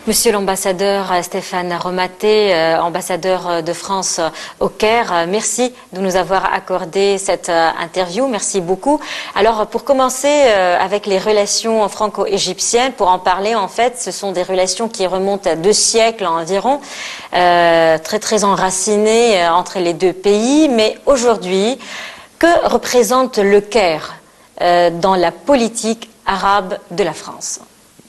Monsieur l'ambassadeur Stéphane Romaté, ambassadeur de France au Caire, merci de nous avoir accordé cette interview, merci beaucoup. Alors pour commencer avec les relations franco-égyptiennes, pour en parler en fait, ce sont des relations qui remontent à 2 siècles environ, très enracinées entre les 2 pays, mais aujourd'hui, que représente le Caire dans la politique arabe de la France ?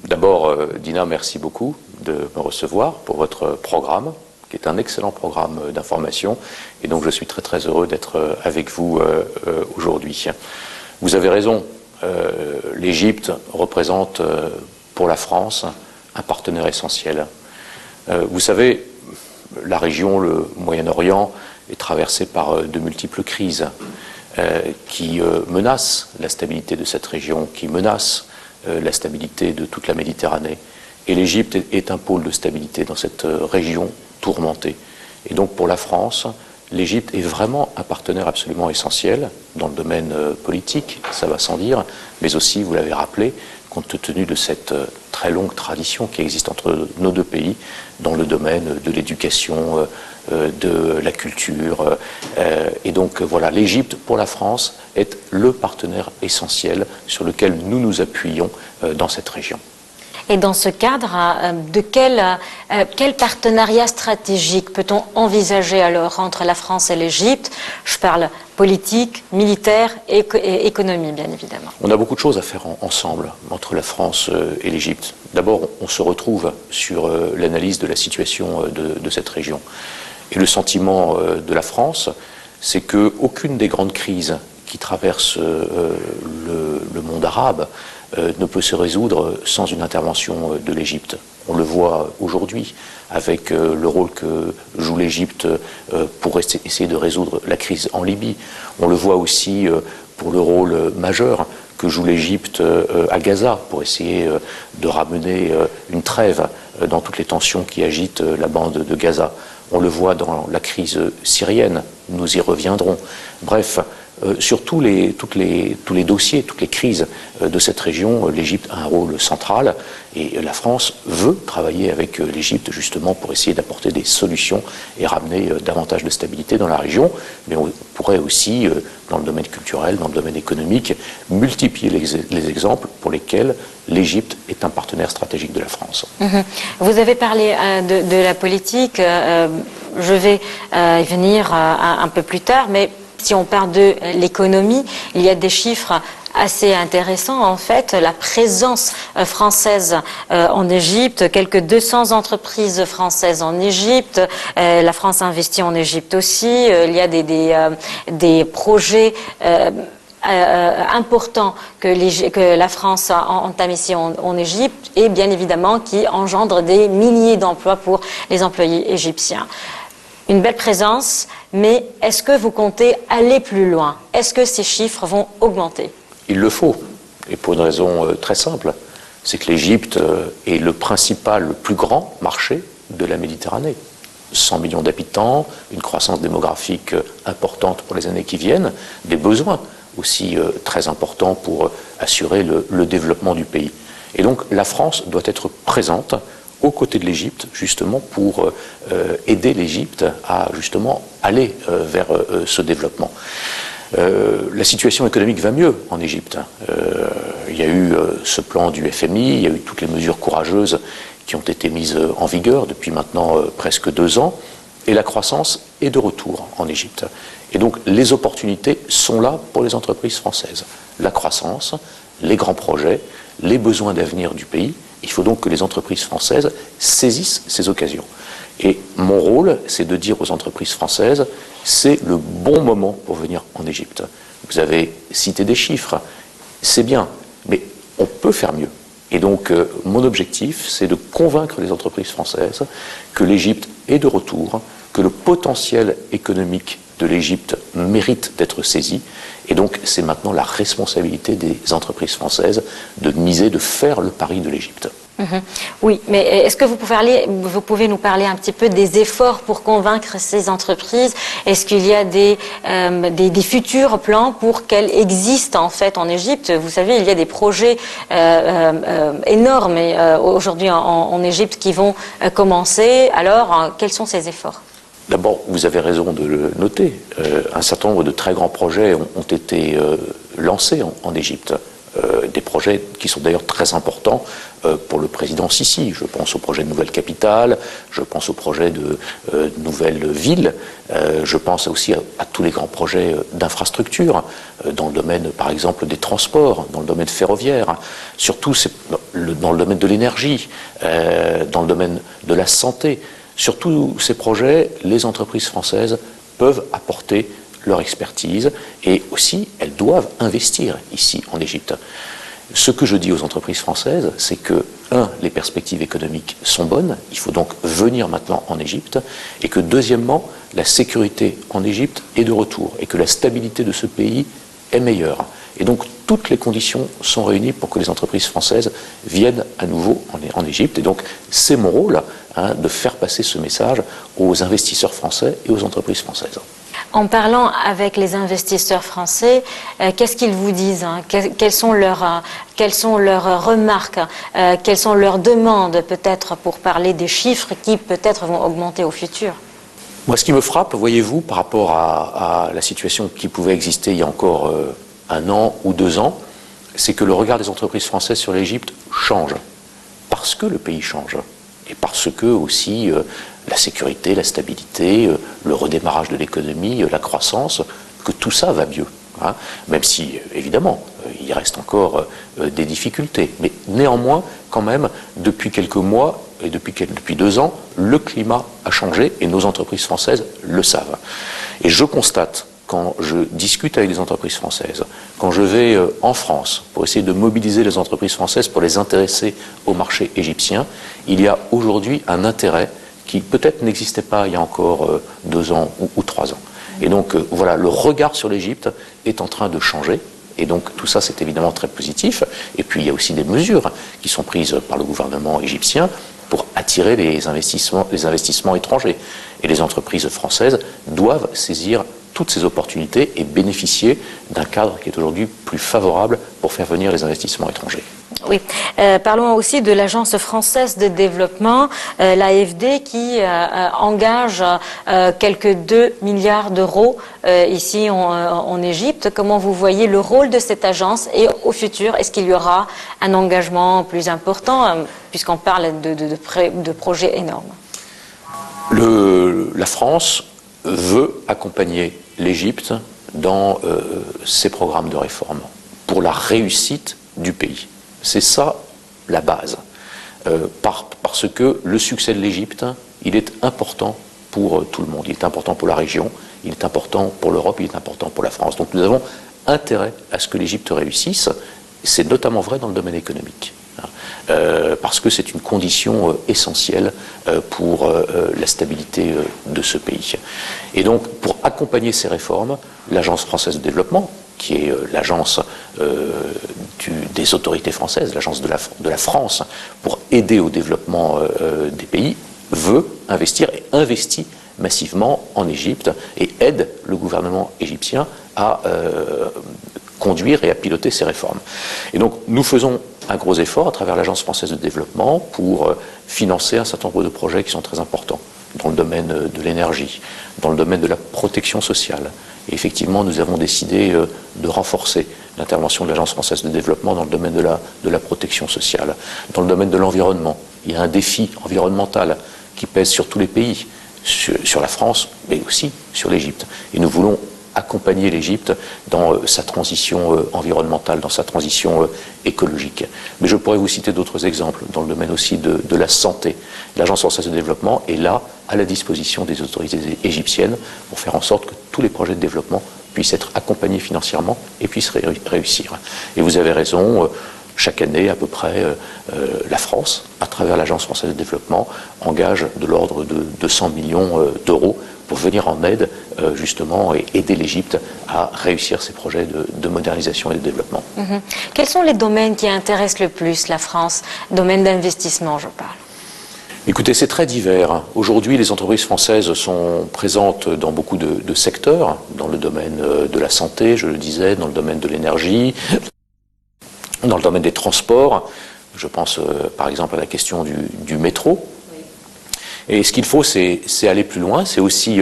D'abord, Dina, merci beaucoup de me recevoir pour votre programme, qui est un excellent programme d'information. Et donc, je suis très heureux d'être avec vous aujourd'hui. Vous avez raison, l'Égypte représente pour la France un partenaire essentiel. Vous savez, la région, le Moyen-Orient, est traversée par de multiples crises qui menacent la stabilité de cette région, qui menacent la stabilité de toute la Méditerranée. Et l'Égypte est un pôle de stabilité dans cette région tourmentée. Et donc pour la France, l'Égypte est vraiment un partenaire absolument essentiel dans le domaine politique, ça va sans dire, mais aussi, vous l'avez rappelé, compte tenu de cette très longue tradition qui existe entre nos 2 pays dans le domaine de l'éducation, de la culture. Et donc voilà, l'Égypte, pour la France, est le partenaire essentiel sur lequel nous nous appuyons dans cette région. Et dans ce cadre, de quel partenariat stratégique peut-on envisager alors entre la France et l'Égypte ? Je parle politique, militaire et économie, bien évidemment. On a beaucoup de choses à faire ensemble entre la France et l'Égypte. D'abord, on se retrouve sur l'analyse de la situation de cette région. Et le sentiment de la France, c'est qu'aucune des grandes crises qui traversent le monde arabe ne peut se résoudre sans une intervention de l'Égypte. On le voit aujourd'hui avec le rôle que joue l'Égypte pour essayer de résoudre la crise en Libye. On le voit aussi pour le rôle majeur que joue l'Égypte à Gaza pour essayer de ramener une trêve dans toutes les tensions qui agitent la bande de Gaza. On le voit dans la crise syrienne, nous y reviendrons. Bref, sur tous les dossiers, toutes les crises de cette région, l'Égypte a un rôle central et la France veut travailler avec l'Égypte justement pour essayer d'apporter des solutions et ramener davantage de stabilité dans la région. Mais on pourrait aussi, dans le domaine culturel, dans le domaine économique, multiplier les exemples pour lesquels l'Égypte est un partenaire stratégique de la France. Vous avez parlé de la politique, je vais y venir un peu plus tard, mais si on parle de l'économie, il y a des chiffres assez intéressants en fait. La présence française en Égypte, quelques 200 entreprises françaises en Égypte, la France investit en Égypte aussi, il y a des projets importants que la France entame ici en Égypte et bien évidemment qui engendrent des milliers d'emplois pour les employés égyptiens. Une belle présence, mais est-ce que vous comptez aller plus loin ? Est-ce que ces chiffres vont augmenter ? Il le faut, et pour une raison très simple, c'est que l'Égypte est le principal, le plus grand marché de la Méditerranée. 100 millions d'habitants, une croissance démographique importante pour les années qui viennent, des besoins aussi très importants pour assurer le développement du pays. Et donc la France doit être présente aux côtés de l'Égypte, justement pour aider l'Égypte à justement aller vers ce développement. La situation économique va mieux en Égypte. Il y a eu ce plan du FMI, il y a eu toutes les mesures courageuses qui ont été mises en vigueur depuis maintenant presque 2 ans, et la croissance est de retour en Égypte. Et donc les opportunités sont là pour les entreprises françaises. La croissance, les grands projets, les besoins d'avenir du pays. Il faut donc que les entreprises françaises saisissent ces occasions. Et mon rôle, c'est de dire aux entreprises françaises, c'est le bon moment pour venir en Égypte. Vous avez cité des chiffres, c'est bien, mais on peut faire mieux. Et donc, mon objectif, c'est de convaincre les entreprises françaises que l'Égypte est de retour, que le potentiel économique de l'Égypte mérite d'être saisi. Et donc, c'est maintenant la responsabilité des entreprises françaises de miser, de faire le pari de l'Égypte. Oui, mais est-ce que vous pouvez nous parler un petit peu des efforts pour convaincre ces entreprises? Est-ce qu'il y a des futurs plans pour qu'elles existent en fait en Égypte? Vous savez, il y a des projets énormes aujourd'hui en Égypte qui vont commencer. Alors, quels sont ces efforts? D'abord, vous avez raison de le noter. Un certain nombre de très grands projets ont été lancés en Égypte. Des projets qui sont d'ailleurs très importants pour le président Sisi. Je pense au projet de nouvelle capitale, je pense au projet de nouvelle ville, je pense aussi à tous les grands projets d'infrastructure, dans le domaine par exemple des transports, dans le domaine ferroviaire, surtout dans le domaine de l'énergie, dans le domaine de la santé. Sur tous ces projets, les entreprises françaises peuvent apporter leur expertise et aussi elles doivent investir ici en Égypte. Ce que je dis aux entreprises françaises, c'est que, les perspectives économiques sont bonnes, il faut donc venir maintenant en Égypte, et que deuxièmement, la sécurité en Égypte est de retour, et que la stabilité de ce pays est meilleure. Et donc toutes les conditions sont réunies pour que les entreprises françaises viennent à nouveau en Égypte. Et donc c'est mon rôle de faire passer ce message aux investisseurs français et aux entreprises françaises. En parlant avec les investisseurs français, qu'est-ce qu'ils vous disent? Quelles sont leurs remarques? Quelles sont leurs demandes, peut-être, pour parler des chiffres qui, peut-être, vont augmenter au futur? Moi, ce qui me frappe, voyez-vous, par rapport à la situation qui pouvait exister il y a encore 1 an ou 2 ans, c'est que le regard des entreprises françaises sur l'Égypte change. Parce que le pays change. Et parce que aussi la sécurité, la stabilité, le redémarrage de l'économie, la croissance, que tout ça va mieux. Même si, évidemment, il reste encore des difficultés. Mais néanmoins, quand même, depuis quelques mois et depuis 2 ans, le climat a changé et nos entreprises françaises le savent. Et je constate, quand je discute avec des entreprises françaises, quand je vais en France pour essayer de mobiliser les entreprises françaises pour les intéresser au marché égyptien, il y a aujourd'hui un intérêt qui peut-être n'existait pas il y a encore 2 ans ou 3 ans. Et donc voilà, le regard sur l'Égypte est en train de changer. Et donc tout ça, c'est évidemment très positif. Et puis il y a aussi des mesures qui sont prises par le gouvernement égyptien pour attirer les investissements étrangers. Et les entreprises françaises doivent saisir toutes ces opportunités et bénéficier d'un cadre qui est aujourd'hui plus favorable pour faire venir les investissements étrangers. Oui, parlons aussi de l'Agence française de développement, l'AFD, qui engage quelques 2 milliards d'euros ici en Égypte. Comment vous voyez le rôle de cette agence et au futur, est-ce qu'il y aura un engagement plus important, puisqu'on parle de projets énormes? La France veut accompagner l'Égypte dans ses programmes de réforme pour la réussite du pays. C'est ça la base. Parce que le succès de l'Égypte, il est important pour tout le monde. Il est important pour la région, il est important pour l'Europe, il est important pour la France. Donc nous avons intérêt à ce que l'Égypte réussisse. C'est notamment vrai dans le domaine économique. Parce que c'est une condition essentielle pour la stabilité de ce pays. Et donc, pour accompagner ces réformes, l'Agence française de développement, qui est l'agence des autorités françaises, l'agence de la France, pour aider au développement des pays, veut investir et investit massivement en Égypte et aide le gouvernement égyptien à conduire et à piloter ces réformes. Et donc, nous faisons un gros effort à travers l'Agence française de développement pour financer un certain nombre de projets qui sont très importants dans le domaine de l'énergie, dans le domaine de la protection sociale. Et effectivement, nous avons décidé de renforcer l'intervention de l'Agence française de développement dans le domaine de la protection sociale. Dans le domaine de l'environnement, il y a un défi environnemental qui pèse sur tous les pays, sur la France, mais aussi sur l'Égypte. Et nous voulons accompagner l'Égypte dans sa transition environnementale, dans sa transition écologique. Mais je pourrais vous citer d'autres exemples dans le domaine aussi de la santé. L'Agence française de développement est là, à la disposition des autorités égyptiennes, pour faire en sorte que tous les projets de développement puissent être accompagnés financièrement et puissent réussir. Et vous avez raison, chaque année, à peu près, la France, à travers l'Agence française de développement, engage de l'ordre de 200 millions d'euros pour venir en aide justement et aider l'Égypte à réussir ses projets de modernisation et de développement. Quels sont les domaines qui intéressent le plus la France? Domaines d'investissement, je parle. Écoutez, c'est très divers. Aujourd'hui, les entreprises françaises sont présentes dans beaucoup de secteurs, dans le domaine de la santé, je le disais, dans le domaine de l'énergie, dans le domaine des transports. Je pense par exemple à la question du métro. Et ce qu'il faut, c'est aller plus loin, c'est aussi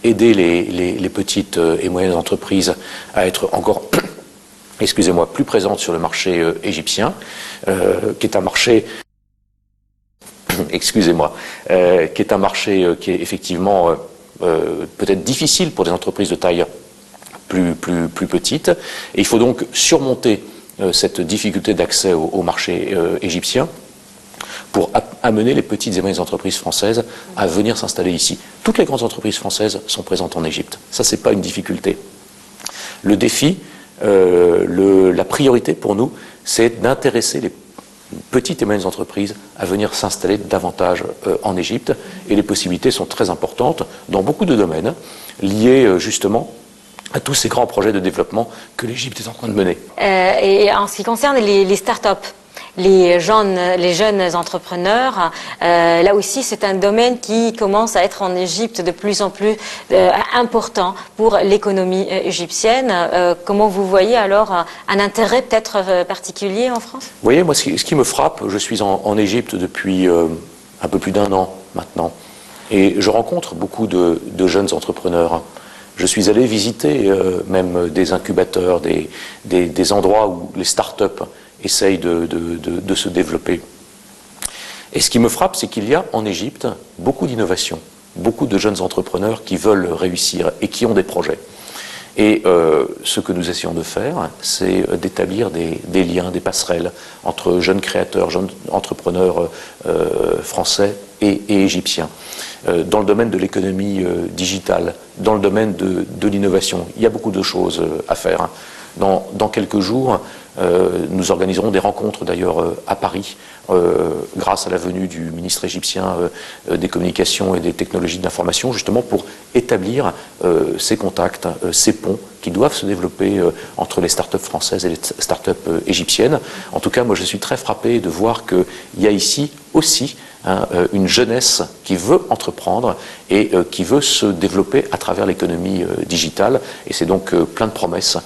aider les petites et moyennes entreprises à être encore excusez-moi, plus présentes sur le marché égyptien, qui est un marché excusez-moi, qui est un marché qui est effectivement peut-être difficile pour des entreprises de taille plus petite. Et il faut donc surmonter cette difficulté d'accès au marché égyptien pour amener les petites et moyennes entreprises françaises à venir s'installer ici. Toutes les grandes entreprises françaises sont présentes en Égypte. Ça, c'est pas une difficulté. Le défi, la priorité pour nous, c'est d'intéresser les petites et moyennes entreprises à venir s'installer davantage en Égypte. Et les possibilités sont très importantes dans beaucoup de domaines liés justement à tous ces grands projets de développement que l'Égypte est en train de mener. Et en ce qui concerne les start-up, les jeunes entrepreneurs, là aussi c'est un domaine qui commence à être en Égypte de plus en plus important pour l'économie égyptienne. Comment vous voyez alors un intérêt peut-être particulier en France? Vous voyez, moi ce qui me frappe, je suis en Égypte depuis un peu plus d'1 an maintenant, et je rencontre beaucoup de jeunes entrepreneurs. Je suis allé visiter même des incubateurs, des endroits où les start-up essayent de se développer. Et ce qui me frappe, c'est qu'il y a en Égypte beaucoup d'innovations, beaucoup de jeunes entrepreneurs qui veulent réussir et qui ont des projets. Et ce que nous essayons de faire, c'est d'établir des liens, des passerelles entre jeunes créateurs, jeunes entrepreneurs français et égyptiens. Dans le domaine de l'économie digitale, dans le domaine de l'innovation, il y a beaucoup de choses à faire. Dans quelques jours, nous organiserons des rencontres d'ailleurs à Paris, grâce à la venue du ministre égyptien des communications et des technologies de l'information, justement pour établir ces contacts, ces ponts qui doivent se développer entre les start-up françaises et les start-up égyptiennes. En tout cas, moi je suis très frappé de voir qu'il y a ici aussi une jeunesse qui veut entreprendre et qui veut se développer à travers l'économie digitale. Et c'est donc plein de promesses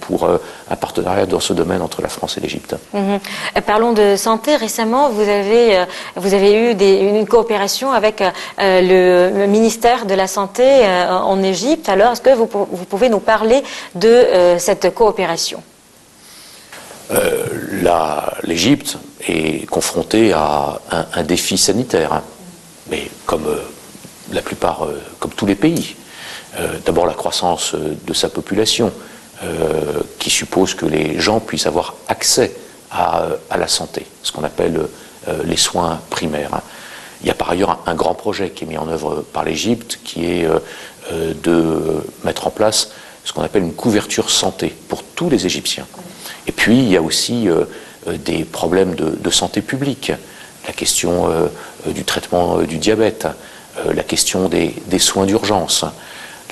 pour un partenariat dans ce domaine entre la France et l'Égypte. Parlons de santé. Récemment, vous avez eu une coopération avec le ministère de la Santé en Égypte. Alors, est-ce que vous pouvez nous parler de cette coopération? L'Égypte est confrontée à un défi sanitaire, mais comme la plupart, comme tous les pays. D'abord la croissance de sa population, qui suppose que les gens puissent avoir accès à la santé, ce qu'on appelle les soins primaires. Il y a par ailleurs un grand projet qui est mis en œuvre par l'Égypte, qui est de mettre en place ce qu'on appelle une couverture santé pour tous les Égyptiens. Et puis il y a aussi des problèmes de santé publique, la question du traitement du diabète, la question des soins d'urgence,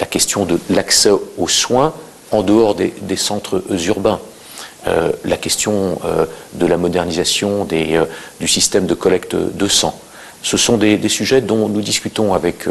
la question de l'accès aux soins en dehors des centres urbains, la question de la modernisation du système de collecte de sang. Ce sont des sujets dont nous discutons avec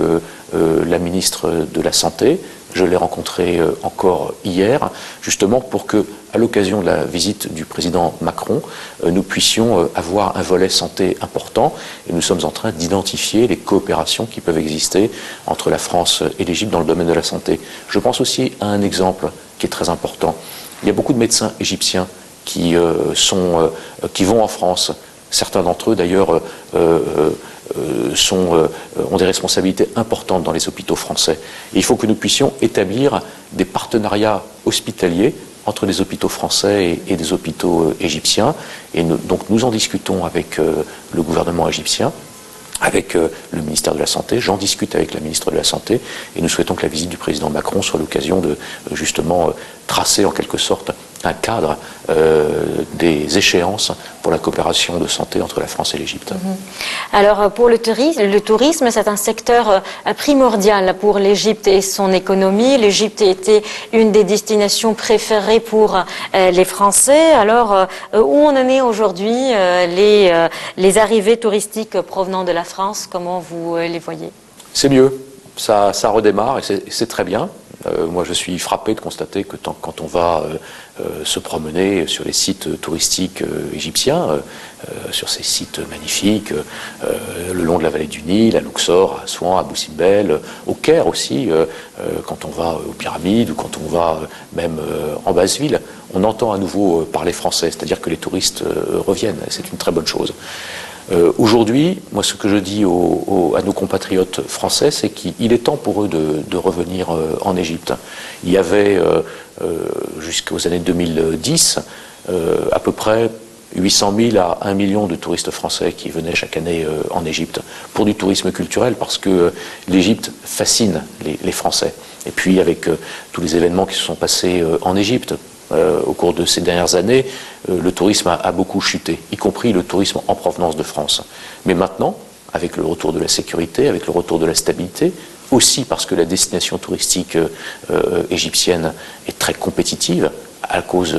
la ministre de la Santé. Je l'ai rencontrée encore hier, justement pour que, à l'occasion de la visite du président Macron, nous puissions avoir un volet santé important. Et nous sommes en train d'identifier les coopérations qui peuvent exister entre la France et l'Égypte dans le domaine de la santé. Je pense aussi à un exemple qui est très important. Il y a beaucoup de médecins égyptiens qui vont en France. Certains d'entre eux, d'ailleurs, ont des responsabilités importantes dans les hôpitaux français. Et il faut que nous puissions établir des partenariats hospitaliers entre les hôpitaux français et des hôpitaux égyptiens. Et donc nous en discutons avec le gouvernement égyptien, avec le ministère de la Santé. J'en discute avec la ministre de la Santé et nous souhaitons que la visite du président Macron soit l'occasion de justement tracer en quelque sorte un cadre des échéances pour la coopération de santé entre la France et l'Égypte. Alors pour le tourisme, c'est un secteur primordial pour l'Égypte et son économie. L'Égypte était une des destinations préférées pour les Français. Alors où on en est aujourd'hui, les arrivées touristiques provenant de la France, comment vous les voyez? C'est mieux, ça redémarre et c'est très bien. Moi, je suis frappé de constater que quand on va se promener sur les sites touristiques égyptiens, sur ces sites magnifiques, le long de la vallée du Nil, à Luxor, à Assouan, à Bou Simbel, au Caire aussi, quand on va aux pyramides ou quand on va même en basse ville, on entend à nouveau parler français, c'est-à-dire que les touristes reviennent, et c'est une très bonne chose. Aujourd'hui, moi ce que je dis à nos compatriotes français, c'est qu'il est temps pour eux de revenir en Égypte. Il y avait jusqu'aux années 2010 à peu près 800 000 à 1 million de touristes français qui venaient chaque année en Égypte pour du tourisme culturel parce que l'Égypte fascine les Français. Et puis avec tous les événements qui se sont passés en Égypte, au cours de ces dernières années, le tourisme a beaucoup chuté, y compris le tourisme en provenance de France. Mais maintenant, avec le retour de la sécurité, avec le retour de la stabilité, aussi parce que la destination touristique égyptienne est très compétitive à cause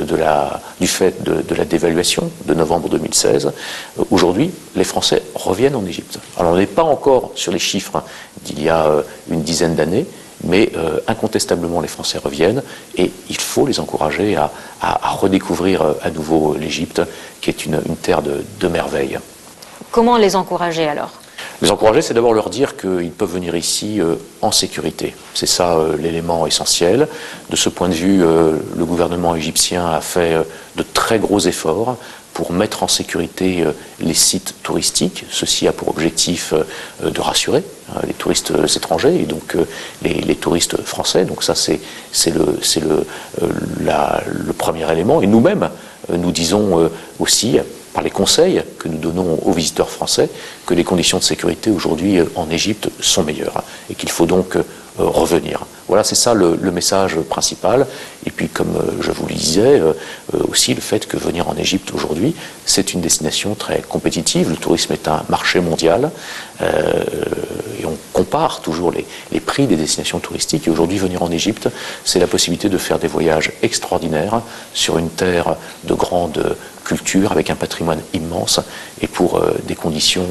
du fait de la dévaluation de novembre 2016, aujourd'hui, les Français reviennent en Égypte. Alors on n'est pas encore sur les chiffres d'il y a une dizaine d'années, mais incontestablement les Français reviennent et il faut les encourager à redécouvrir à nouveau l'Égypte, qui est une terre de merveilles. Comment les encourager alors? Les encourager, c'est d'abord leur dire qu'ils peuvent venir ici en sécurité. C'est ça l'élément essentiel. De ce point de vue, le gouvernement égyptien a fait de très gros efforts pour mettre en sécurité les sites touristiques. Ceci a pour objectif de rassurer les touristes étrangers et donc les touristes français. Donc ça, c'est le premier élément. Et nous-mêmes, nous disons aussi, par les conseils que nous donnons aux visiteurs français, que les conditions de sécurité aujourd'hui en Égypte sont meilleures et qu'il faut donc revenir. Voilà, c'est ça le message principal. Et puis, comme je vous le disais, aussi le fait que venir en Égypte aujourd'hui, c'est une destination très compétitive. Le tourisme est un marché mondial et on compare toujours les prix des destinations touristiques. Et aujourd'hui, venir en Égypte, c'est la possibilité de faire des voyages extraordinaires sur une terre de grande culture, avec un patrimoine immense et pour des conditions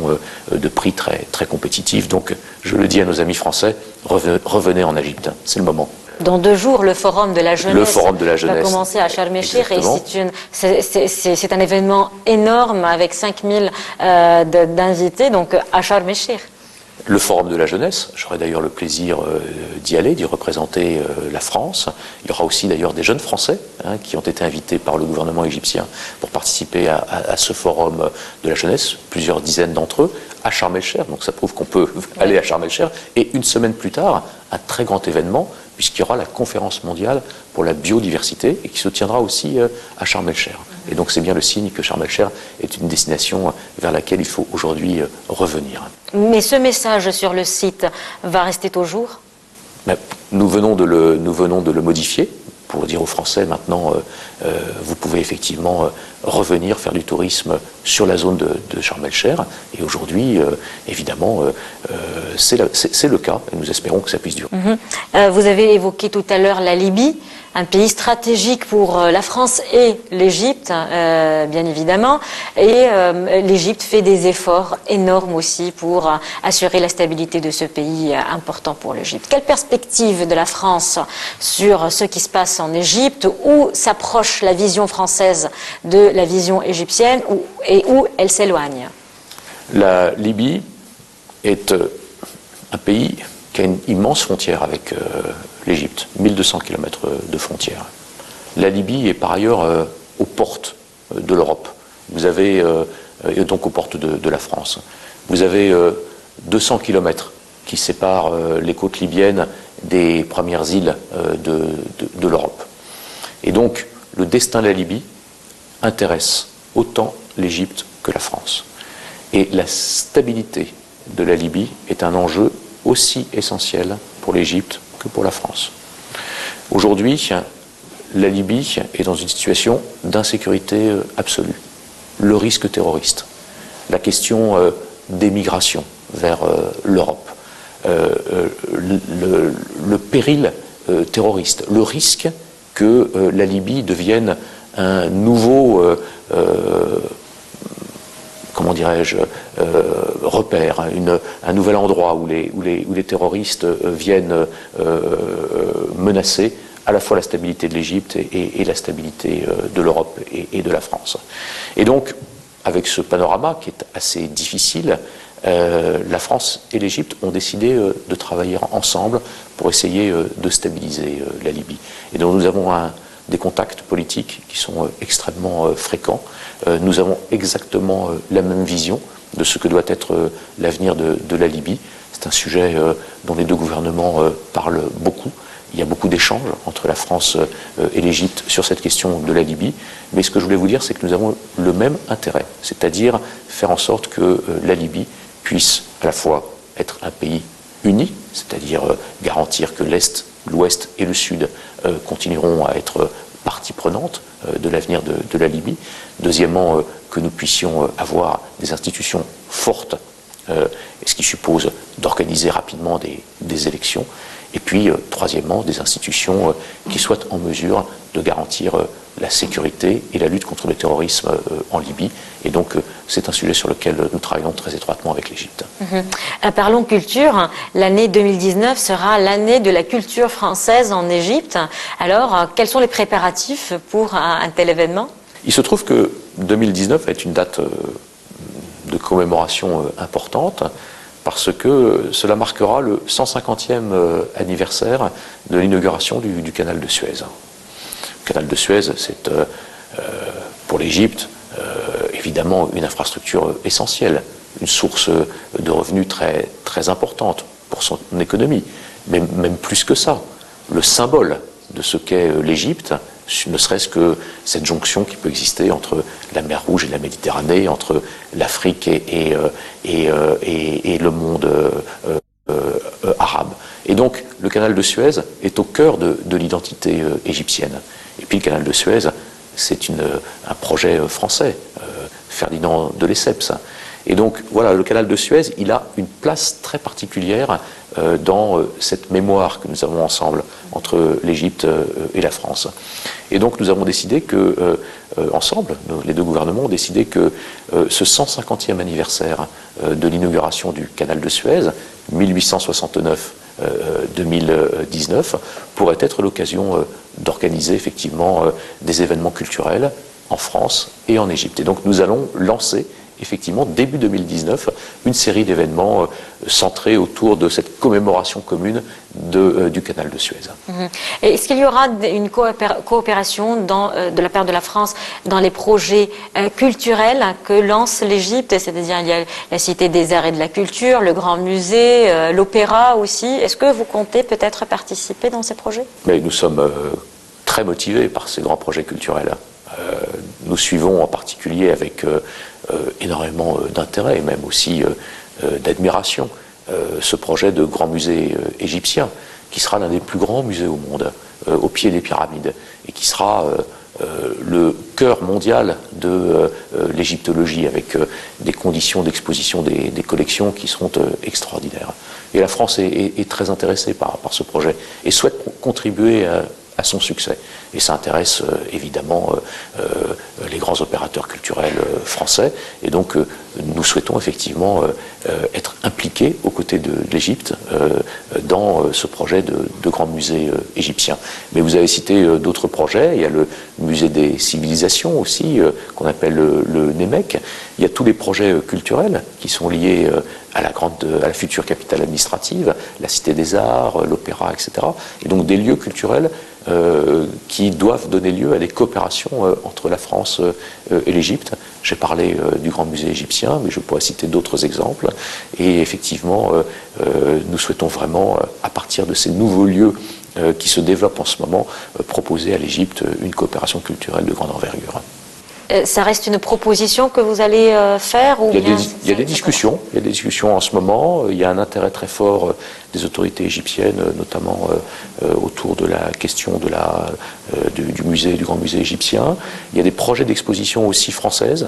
de prix très, très compétitives. Donc, je le dis à nos amis français, revenez en Égypte, c'est le moment. Dans 2 jours, le Forum de la Jeunesse, va commencer à Sharm el-Sheikh et c'est un événement énorme avec 5000 d'invités donc à Sharm el-Sheikh. Le Forum de la Jeunesse, j'aurai d'ailleurs le plaisir d'y aller, d'y représenter la France. Il y aura aussi d'ailleurs des jeunes Français qui ont été invités par le gouvernement égyptien pour participer à ce Forum de la Jeunesse, plusieurs dizaines d'entre eux, à Sharm el-Sheikh. Donc ça prouve qu'on peut aller à Sharm el-Sheikh. Et une semaine plus tard, un très grand événement, puisqu'il y aura la conférence mondiale pour la biodiversité et qui se tiendra aussi à Sharm el-Sheikh. Et donc c'est bien le signe que Sharm el-Sheikh est une destination vers laquelle il faut aujourd'hui revenir. Mais ce message sur le site va rester toujours? Nous venons de le modifier pour dire aux Français maintenant, vous pouvez effectivement revenir faire du tourisme sur la zone de Sharm el-Sheikh. Et aujourd'hui, évidemment, c'est le cas et nous espérons que ça puisse durer. Vous avez évoqué tout à l'heure la Libye, un pays stratégique pour la France et l'Égypte, bien évidemment. Et l'Égypte fait des efforts énormes aussi pour assurer la stabilité de ce pays important pour l'Égypte. Quelle perspective de la France sur ce qui se passe en Égypte? Où s'approche la vision française de la vision égyptienne et où elle s'éloigne? La Libye est un pays qui a une immense frontière avec l'Égypte, 1200 km de frontière. La Libye est par ailleurs aux portes de l'Europe. Vous avez, et donc aux portes de la France. Vous avez 200 km qui séparent les côtes libyennes des premières îles de l'Europe. Et donc, le destin de la Libye intéresse autant l'Égypte que la France. Et la stabilité de la Libye est un enjeu aussi essentiel pour l'Égypte que pour la France. Aujourd'hui, la Libye est dans une situation d'insécurité absolue. Le risque terroriste, la question des migrations vers l'Europe, le péril terroriste, le risque que la Libye devienne un nouveau, comment dirais-je, repère, un nouvel endroit où les terroristes viennent menacer à la fois la stabilité de l'Égypte et la stabilité de l'Europe et de la France. Et donc, avec ce panorama qui est assez difficile, la France et l'Égypte ont décidé de travailler ensemble pour essayer de stabiliser la Libye. Et donc nous avons des contacts politiques qui sont extrêmement fréquents. Nous avons exactement la même vision de ce que doit être l'avenir de la Libye. C'est un sujet dont les deux gouvernements parlent beaucoup. Il y a beaucoup d'échanges entre la France et l'Égypte sur cette question de la Libye. Mais ce que je voulais vous dire, c'est que nous avons le même intérêt, c'est-à-dire faire en sorte que la Libye puisse à la fois être un pays uni, c'est-à-dire garantir que l'Est, l'Ouest et le Sud continueront à être partie prenante de l'avenir de la Libye. Deuxièmement, que nous puissions avoir des institutions fortes, ce qui suppose d'organiser rapidement des élections. Et puis, troisièmement, des institutions qui soient en mesure de garantir la sécurité et la lutte contre le terrorisme en Libye. Et donc, c'est un sujet sur lequel nous travaillons très étroitement avec l'Égypte. Parlons culture. L'année 2019 sera l'année de la culture française en Égypte. Alors, quels sont les préparatifs pour un tel événement? Il se trouve que 2019 est une date de commémoration importante, parce que cela marquera le 150e anniversaire de l'inauguration du canal de Suez. Le canal de Suez, c'est pour l'Égypte évidemment une infrastructure essentielle, une source de revenus très, très importante pour son économie, mais même plus que ça, le symbole de ce qu'est l'Égypte, ne serait-ce que cette jonction qui peut exister entre la mer Rouge et la Méditerranée, entre l'Afrique et le monde arabe. Et donc, le canal de Suez est au cœur de l'identité égyptienne. Et puis, le canal de Suez, c'est un projet français, Ferdinand de Lesseps. Et donc, voilà, le canal de Suez, il a une place très particulière dans cette mémoire que nous avons ensemble entre l'Égypte et la France. Et donc, nous avons décidé que, ensemble, les deux gouvernements ont décidé que ce 150e anniversaire de l'inauguration du canal de Suez, 1869-2019, pourrait être l'occasion d'organiser effectivement des événements culturels en France et en Égypte. Et donc, nous allons lancer effectivement, début 2019, une série d'événements centrés autour de cette commémoration commune du canal de Suez. Est-ce qu'il y aura une coopération de la part de la France dans les projets culturels que lance l'Égypte? C'est-à-dire, il y a la Cité des Arts et de la Culture, le Grand Musée, l'Opéra aussi. Est-ce que vous comptez peut-être participer dans ces projets? Mais nous sommes très motivés par ces grands projets culturels. Nous suivons en particulier avec énormément d'intérêt et même aussi d'admiration ce projet de grand musée égyptien qui sera l'un des plus grands musées au monde, au pied des pyramides, et qui sera le cœur mondial de l'égyptologie, avec des conditions d'exposition des collections qui seront extraordinaires. Et la France est très intéressée par ce projet et souhaite contribuer à son succès. Et ça intéresse évidemment les grands opérateurs culturels français. Et donc nous souhaitons effectivement être impliqués aux côtés de l'Égypte dans ce projet de grand musée égyptien. Mais vous avez cité d'autres projets. Il y a le musée des civilisations aussi, qu'on appelle le NEMEC. Il y a tous les projets culturels qui sont liés à la future capitale administrative, la Cité des Arts, l'Opéra, etc. Et donc des lieux culturels qui doivent donner lieu à des coopérations entre la France et l'Égypte. J'ai parlé du Grand Musée égyptien, mais je pourrais citer d'autres exemples. Et effectivement, nous souhaitons vraiment, à partir de ces nouveaux lieux qui se développent en ce moment, proposer à l'Égypte une coopération culturelle de grande envergure. ça reste une proposition que vous allez faire ou il y a des discussions. Il y a des discussions en ce moment. Il y a un intérêt très fort des autorités égyptiennes, notamment autour de la question du musée, du Grand Musée égyptien. Il y a des projets d'exposition aussi françaises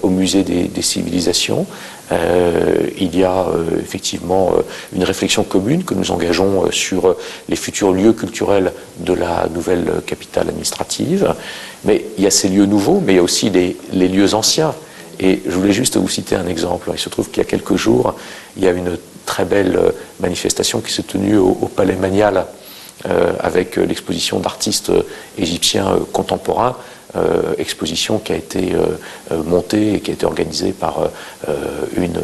au musée des civilisations. Il y a effectivement une réflexion commune que nous engageons sur les futurs lieux culturels de la nouvelle capitale administrative. Mais il y a ces lieux nouveaux, mais il y a aussi les lieux anciens. Et je voulais juste vous citer un exemple. Il se trouve qu'il y a quelques jours, il y a une très belle manifestation qui s'est tenue au Palais Manial avec l'exposition d'artistes égyptiens contemporains, exposition qui a été montée et qui a été organisée par une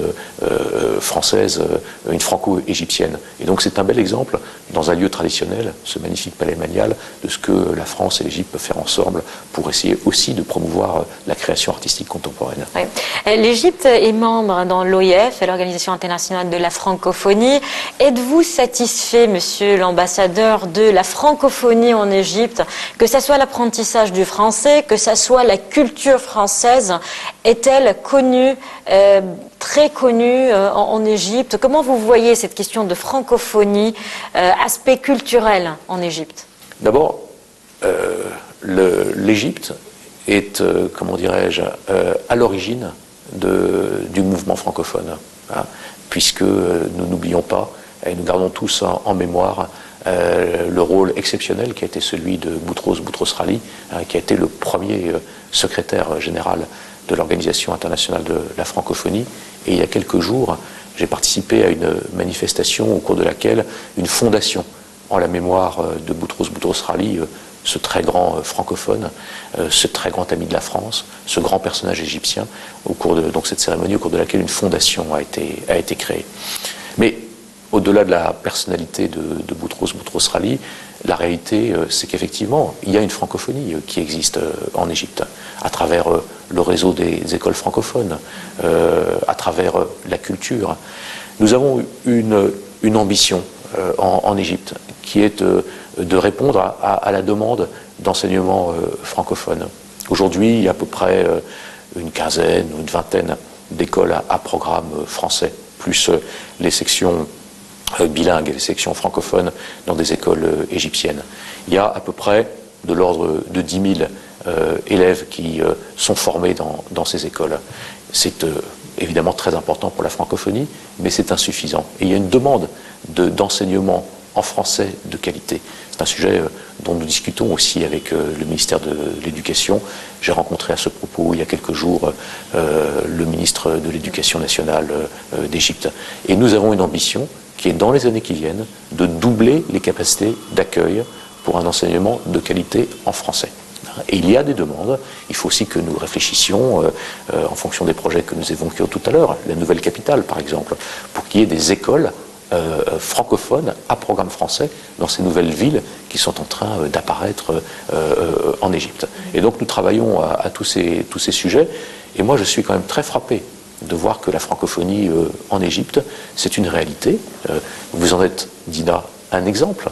française, une franco-égyptienne. Et donc c'est un bel exemple, dans un lieu traditionnel, ce magnifique Palais Manial, de ce que la France et l'Égypte peuvent faire ensemble pour essayer aussi de promouvoir la création artistique contemporaine. Oui. L'Égypte est membre dans l'OIF, l'Organisation internationale de la francophonie. Êtes-vous satisfait, monsieur l'ambassadeur, de la francophonie en Égypte, que ce soit l'apprentissage du français, que ce soit la culture française, est-elle connue, très connue en Égypte? Comment vous voyez cette question de francophonie, aspect culturel en Égypte? D'abord, l'Égypte est, comment dirais-je, à l'origine du mouvement francophone, hein, puisque nous n'oublions pas, et nous gardons tous en mémoire, le rôle exceptionnel qui a été celui de Boutros Boutros-Ghali, qui a été le premier secrétaire général de l'Organisation internationale de la francophonie. Et il y a quelques jours, j'ai participé à une manifestation au cours de laquelle une fondation en la mémoire de Boutros Boutros-Ghali, ce très grand francophone, ce très grand ami de la France, ce grand personnage égyptien, au cours de donc cette cérémonie au cours de laquelle une fondation a été créée. Mais au-delà de la personnalité de Boutros Boutros-Ghali, la réalité, c'est qu'effectivement, il y a une francophonie qui existe en Égypte, à travers le réseau des écoles francophones, à travers la culture. Nous avons une ambition en Égypte, qui est de répondre à la demande d'enseignement francophone. Aujourd'hui, il y a à peu près une quinzaine ou une vingtaine d'écoles à programme français, plus les sections bilingues et les sections francophones dans des écoles égyptiennes. Il y a à peu près de l'ordre de 10 000 élèves qui sont formés dans ces écoles. C'est évidemment très important pour la francophonie, mais c'est insuffisant. Et il y a une demande d'enseignement en français de qualité. C'est un sujet dont nous discutons aussi avec le ministère de l'Éducation. J'ai rencontré à ce propos il y a quelques jours le ministre de l'Éducation nationale d'Égypte. Et nous avons une ambition qui est dans les années qui viennent de doubler les capacités d'accueil pour un enseignement de qualité en français. Et il y a des demandes. Il faut aussi que nous réfléchissions en fonction des projets que nous évoquions tout à l'heure, la nouvelle capitale par exemple, pour qu'il y ait des écoles francophones à programme français dans ces nouvelles villes qui sont en train d'apparaître en Égypte. Et donc nous travaillons à tous ces sujets. Et moi je suis quand même très frappé de voir que la francophonie en Égypte, c'est une réalité. Vous en êtes, Dina, un exemple.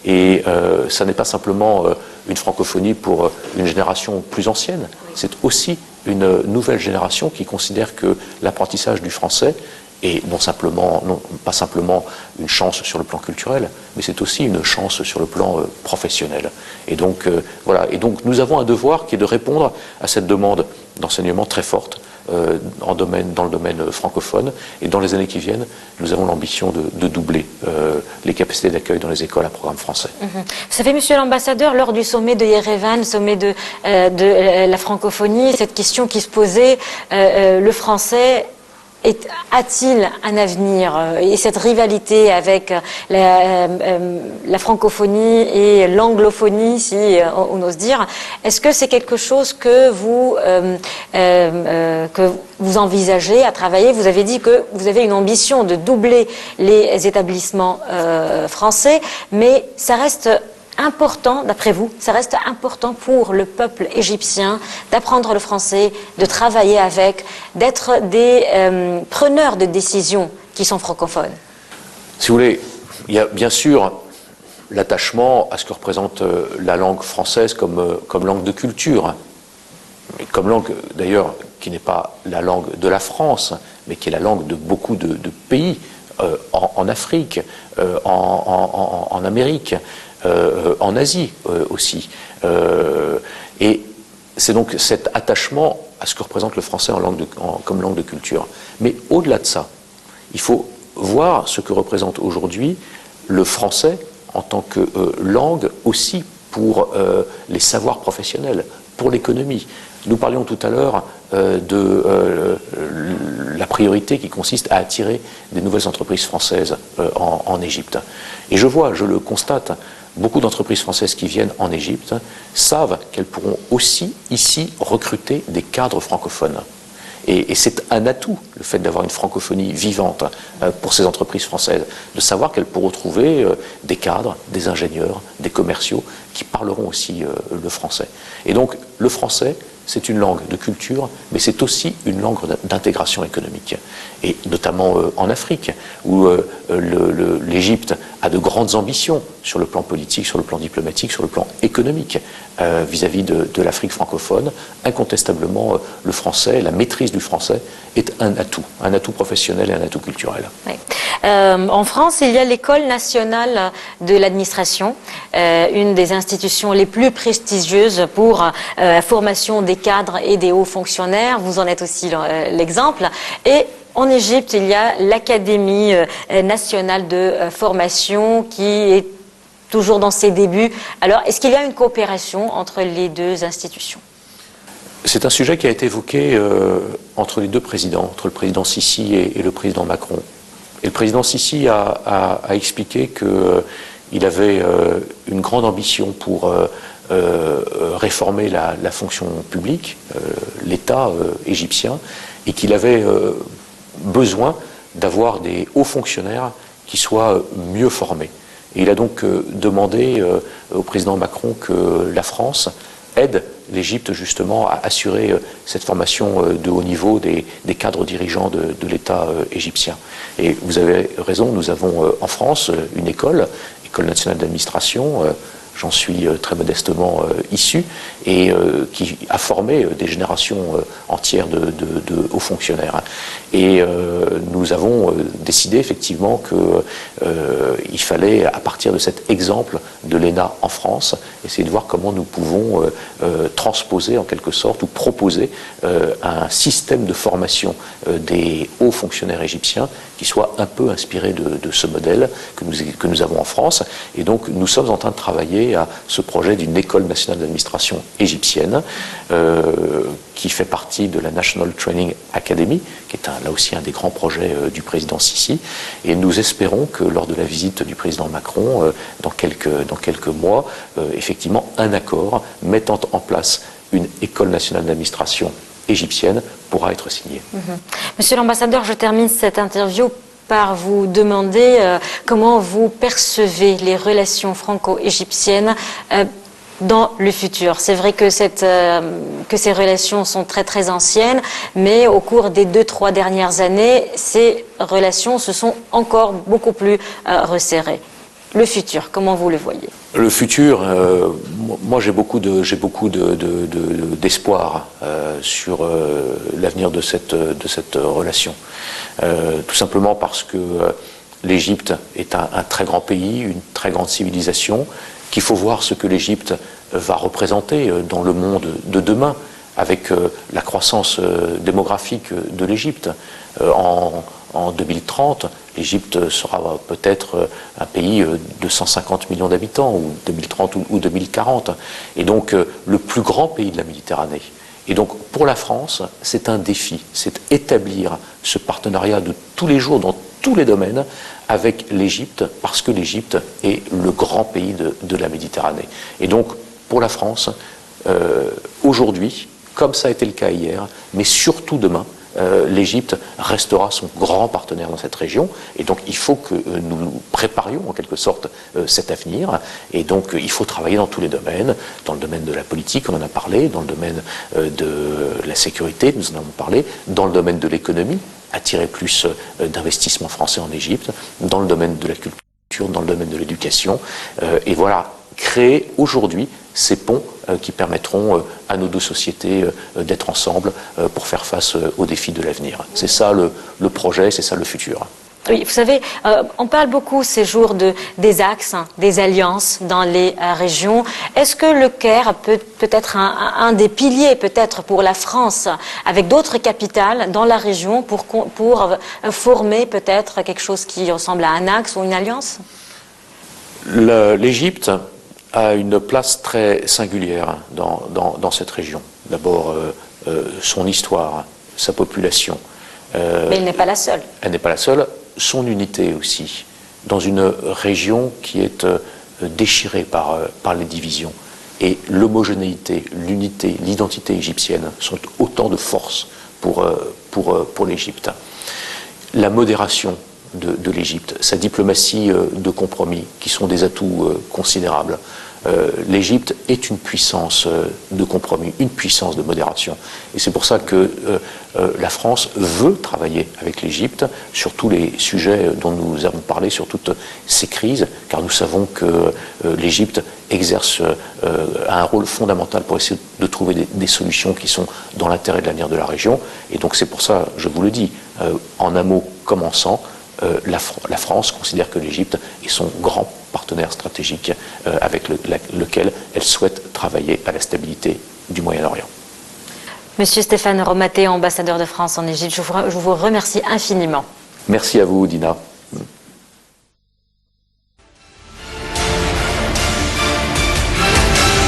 Et ça n'est pas simplement une francophonie pour une génération plus ancienne, c'est aussi une nouvelle génération qui considère que l'apprentissage du français est pas simplement une chance sur le plan culturel, mais c'est aussi une chance sur le plan professionnel. Et donc, voilà. Et donc nous avons un devoir qui est de répondre à cette demande d'enseignement très forte dans le domaine francophone. Et dans les années qui viennent, nous avons l'ambition de doubler les capacités d'accueil dans les écoles à programme français. Vous savez, monsieur l'ambassadeur, lors du sommet de Yerevan, sommet de la francophonie, cette question qui se posait, le français a-t-il un avenir? Et cette rivalité avec la francophonie et l'anglophonie, si on ose dire, est-ce que c'est quelque chose que vous envisagez à travailler? Vous avez dit que vous avez une ambition de doubler les établissements français, mais ça reste important, d'après vous, ça reste important pour le peuple égyptien d'apprendre le français, de travailler avec, d'être des preneurs de décisions qui sont francophones? Si vous voulez, il y a bien sûr l'attachement à ce que représente la langue française comme langue de culture. comme langue d'ailleurs qui n'est pas la langue de la France, mais qui est la langue de beaucoup de pays en Afrique, en Amérique, en Asie aussi. Et c'est donc cet attachement à ce que représente le français comme langue de culture. Mais au-delà de ça, il faut voir ce que représente aujourd'hui le français en tant que langue aussi pour les savoirs professionnels, pour l'économie. Nous parlions tout à l'heure de la priorité qui consiste à attirer des nouvelles entreprises françaises en Égypte. Et je le constate, beaucoup d'entreprises françaises qui viennent en Égypte savent qu'elles pourront aussi ici recruter des cadres francophones. Et c'est un atout, le fait d'avoir une francophonie vivante pour ces entreprises françaises, de savoir qu'elles pourront trouver des cadres, des ingénieurs, des commerciaux qui parleront aussi le français. Et donc le français, c'est une langue de culture, mais c'est aussi une langue d'intégration économique. Et notamment en Afrique, où l'Égypte a de grandes ambitions sur le plan politique, sur le plan diplomatique, sur le plan économique, vis-à-vis de l'Afrique francophone. Incontestablement, le français, la maîtrise du français est un atout professionnel et un atout culturel. Oui. En France, il y a l'École nationale de l'administration, une des institutions les plus prestigieuses pour la formation des cadres et des hauts fonctionnaires. Vous en êtes aussi l'exemple. Et en Égypte, il y a l'Académie nationale de formation qui est toujours dans ses débuts. Alors, est-ce qu'il y a une coopération entre les deux institutions ? C'est un sujet qui a été évoqué entre les deux présidents, entre le président Sisi et le président Macron. Et le président Sisi a expliqué qu'il avait une grande ambition pour réformer la fonction publique, l'État égyptien, et qu'il avait besoin d'avoir des hauts fonctionnaires qui soient mieux formés. Et il a donc demandé au président Macron que la France aide l'Égypte justement à assurer cette formation de haut niveau des cadres dirigeants de l'État égyptien. Et vous avez raison, nous avons en France une école nationale d'administration, j'en suis très modestement issu, et qui a formé des générations entières de hauts fonctionnaires. Et nous avons décidé effectivement qu'il fallait, à partir de cet exemple de l'ENA en France, essayer de voir comment nous pouvons transposer en quelque sorte ou proposer un système de formation des hauts fonctionnaires égyptiens qui soit un peu inspiré de ce modèle que nous avons en France. Et donc nous sommes en train de travailler à ce projet d'une école nationale d'administration égyptienne qui fait partie de la National Training Academy, qui est là aussi un des grands projets du président Sisi. Et nous espérons que lors de la visite du président Macron, dans quelques mois, effectivement, un accord mettant en place une école nationale d'administration égyptienne pourra être signé. Monsieur l'ambassadeur, je termine cette interview par vous demander comment vous percevez les relations franco-égyptiennes dans le futur. C'est vrai que ces relations sont très très anciennes, mais au cours des 2-3 dernières années, ces relations se sont encore beaucoup plus resserrées. Le futur, comment vous le voyez ? Le futur, moi j'ai beaucoup d'espoir sur l'avenir de cette relation. Tout simplement parce que l'Égypte est un très grand pays, une très grande civilisation, qu'il faut voir ce que l'Égypte va représenter dans le monde de demain, avec la croissance démographique de l'Égypte. En 2030, l'Égypte sera peut-être un pays de 150 millions d'habitants, ou 2030 ou 2040, et donc le plus grand pays de la Méditerranée. Et donc pour la France, c'est un défi, c'est établir ce partenariat de tous les jours dans tous les domaines avec l'Égypte, parce que l'Égypte est le grand pays de la Méditerranée. Et donc pour la France, aujourd'hui, comme ça a été le cas hier, mais surtout demain, l'Égypte restera son grand partenaire dans cette région, et donc il faut que nous préparions en quelque sorte cet avenir, et donc il faut travailler dans tous les domaines, dans le domaine de la politique, on en a parlé, dans le domaine de la sécurité, nous en avons parlé, dans le domaine de l'économie, attirer plus d'investissements français en Égypte, dans le domaine de la culture, dans le domaine de l'éducation, et voilà, créer aujourd'hui ces ponts qui permettront à nos deux sociétés d'être ensemble pour faire face aux défis de l'avenir. C'est ça le projet, c'est ça le futur. Oui, vous savez, on parle beaucoup ces jours des axes, des alliances dans les régions. Est-ce que le Caire peut être un des piliers peut-être pour la France, avec d'autres capitales dans la région, pour former peut-être quelque chose qui ressemble à un axe ou une alliance? L'Égypte a une place très singulière dans cette région. D'abord, son histoire, sa population. Mais elle n'est pas la seule. Elle n'est pas la seule. Son unité aussi, dans une région qui est déchirée par les divisions. Et l'homogénéité, l'unité, l'identité égyptienne sont autant de forces pour l'Égypte. La modération de l'Égypte, sa diplomatie de compromis, qui sont des atouts considérables. L'Égypte est une puissance de compromis, une puissance de modération. Et c'est pour ça que la France veut travailler avec l'Égypte sur tous les sujets dont nous avons parlé, sur toutes ces crises, car nous savons que l'Égypte exerce un rôle fondamental pour essayer de trouver des solutions qui sont dans l'intérêt de l'avenir de la région. Et donc c'est pour ça, je vous le dis, en un mot commençant, la France considère que l'Égypte est son grand partenaire stratégique avec lequel elle souhaite travailler à la stabilité du Moyen-Orient. Monsieur Stéphane Romaté, ambassadeur de France en Égypte, je vous remercie infiniment. Merci à vous, Dina.